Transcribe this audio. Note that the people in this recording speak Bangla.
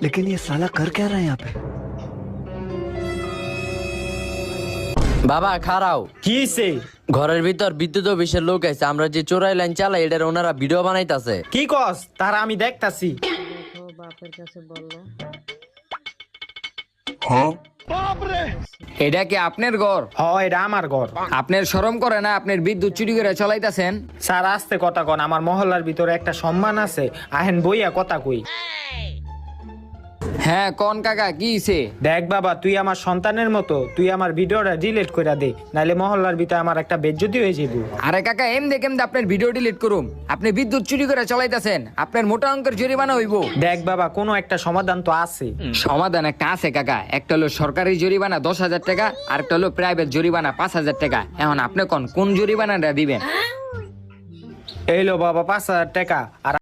लेकिन ये साला कर क्या रहा है यहाँ पे? বাবা খারাও কি হইছে? ঘরের ভিতর বিদ্যুৎ অফিসের লোক আছে, আমরা যে চোরাই লাইন চালাই এটার ওনারা ভিডিও বানাইতাছে। কি কস? তারা আমি দেখতাছি। এটা কি আপনার ঘর? এটা আমার ঘর। আপনার শরম করে না? আপনার বিদ্যুৎ চুরি করে চলাইতাছেন? স্যার আস্তে কথা কন, আমার মহল্লার ভিতরে একটা সম্মান আছে, আহেন বইয়া কথা কই। হ্যাঁ কোন কাকা, কি হইছে? দেখ বাবা, তুই আমার সন্তানের মতো, তুই আমার ভিডিওটা ডিলিট করে দে, নাইলে মহল্লার ভিতরে আমার একটা বেজ্জতি হয়ে যাবে। আরে কাকা এমদে আপনার ভিডিও ডিলিট করুম? আপনি বিদ্যুৎ চুরি করে চালাইতাছেন, আপনার মোটা অঙ্কের জরিমানা হইব। দেখ বাবা, কোনো একটা সমাধান তো আছে। সমাধান একটা আছে কাকা, একটা হলো সরকারি জরিমানা 10,000 টাকা, আর একটা হলো প্রাইভেট জরিমানা 5,000 টাকা। এখন আপনি কোন জরিমানাটা দিবেন? এইলো বাবা 5,000 টাকা। আর